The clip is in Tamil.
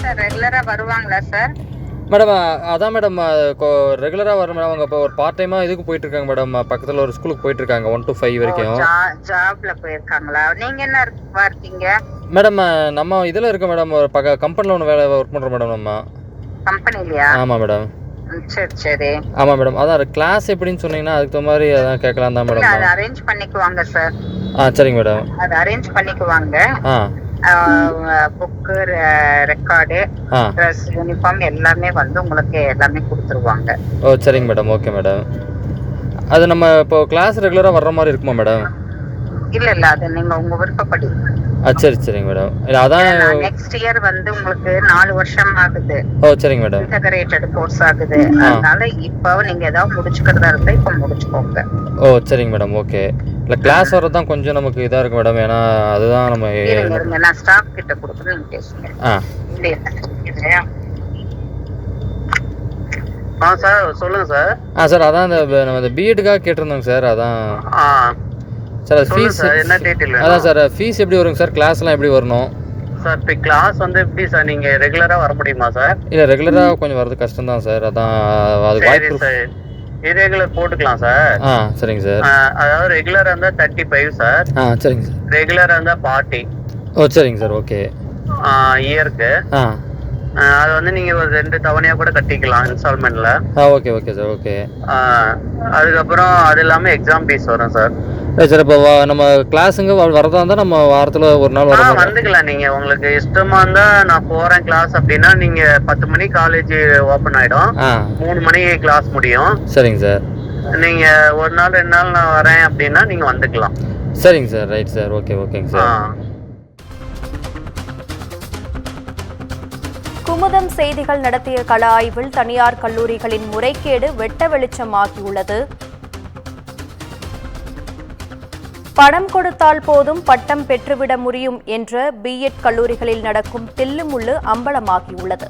சார் ரெகுலரா வருவாங்களா சார்? மேடம் அதான் மேடம் ரெகுலராக வர மேடம். அவங்க இப்போ ஒரு பார்ட் டைமாக இதுக்கு போயிட்டு இருக்காங்க மேடம். பக்கத்தில் ஒரு ஸ்கூலுக்கு போயிட்டு இருக்காங்க 1 to 5 வரைக்கும். ஜாப்ல போயிருக்காங்களா? நீங்க என்ன இருக்கீங்க மேடம்? நம்ம இதில் இருக்க மேடம். ஒரு கம்பெனியில் ஒன்று வேலை ஒர்க் பண்ணுறோம் மேடம் நம்ம. கம்பெனிலையா? ஆமாம் மேடம். சரி சரி. ஆமாம் மேடம். அதான் கிளாஸ் எப்படின்னு சொன்னீங்கன்னா அதுக்கு தகுந்த மாதிரி அதான் கேட்கலாம் தான் மேடம். அதை அரேஞ்ச் பண்ணிக்குவாங்க சார். சரிங்க மேடம். அதை அரேஞ்ச் பண்ணிக்குவாங்க. புக்கு, ரெக்கார்டு, ட்ரெஸ், யூனிஃபார்ம் எல்லாமே வந்து உங்களுக்கு எல்லாமே கொடுத்துருவாங்க. ஓ சரிங்க மேடம். Okay madam. அது நம்ம இப்போ கிளாஸ் ரெகுலராக வர்ற மாதிரி இருக்குமா மேடம்? இல்ல அது நீங்க உங்க விருப்பப்படி. சரி சரிங்க மேடம். இல்லை அதான் நெக்ஸ்ட் இயர் வந்து உங்களுக்கு 4 வருஷம் ஆகுது. ஓ சரிங்க மேடம். இன்டகிரேட்டட் கோர்ஸ் ஆகுது. அதனால இப்போ நீங்க ஏதாவது முடிச்சுக்கிறதா இருந்தா இப்போ முடிச்சுக்கோங்க. ஓ சரிங்க மேடம். ஓகே. இல்லை கிளாஸ் வர்றது தான் கொஞ்சம் நமக்கு இதாக இருக்கு மேடம். ஏன்னா அதுதான் நம்ம இருங்க நான் ஸ்டாஃப் கிட்ட கொடுக்குறேன், நீங்க பேசுங்க. சார் சொல்லுங்க சார். சார் அதான் நம்ம இந்த பிஎட்டுக்காக கேட்டிருந்தோங்க சார். அதான் சார் அது ஃபீஸ் என்ன டீட்டெயில்? அதான் சார் ஃபீஸ் எப்படி வருங்க சார்? கிளாஸ்லாம் எப்படி வரணும் சார்? இப்போ கிளாஸ் வந்து எப்படி சார் நீங்கள் ரெகுலராக வர முடியுமா சார்? இல்லை ரெகுலராக கொஞ்சம் வரது கஷ்டம் தான் சார். அதான் அது வாய்ப்பு சார். இரெகுலர் போட்டுக்கலாம் சார். சரிங்க சார். அதாவது ரெகுலராக இருந்தால் 35 சார். சரிங்க சார். ரெகுலராக இருந்தால் 40. ஓ சரிங்க சார். ஓகே. இயருக்கு அது வந்து நீங்கள் ஒரு 2 தவணையாக கூட கட்டிக்கலாம் இன்ஸ்டால்மெண்ட்டில். Okay okay sir. ஓகே. அதுக்கப்புறம் அது இல்லாமல் எக்ஸாம் ஃபீஸ் வரும் சார். சார் இப்போ நம்ம கிளாஸுங்க வரதா இருந்தால் நம்ம வாரத்தில் ஒரு நாள் வந்துக்கலாம். நீங்கள் உங்களுக்கு இஷ்டமாக இருந்தால் நான் போகிறேன் கிளாஸ் அப்படின்னா நீங்கள் 10 மணி காலேஜ் ஓப்பன் ஆகிடும். 3 மணி கிளாஸ் முடியும். சரிங்க சார். நீங்கள் ஒரு நாள் 2 நாள் நான் வரேன் அப்படின்னா நீங்கள் வந்துக்கலாம். சரிங்க சார். Right sir. ஓகே ஓகேங்க சார். குமுதம் செய்திகள் நடத்திய கள ஆய்வில் தனியார் கல்லூரிகளின் முறைகேடு வெட்ட வெளிச்சமாகியுள்ளது. பணம் கொடுத்தால் போதும் பட்டம் பெற்றுவிட முடியும் என்ற பிஎட் கல்லூரிகளில் நடக்கும் தில்லுமுள்ளு அம்பலமாகியுள்ளது.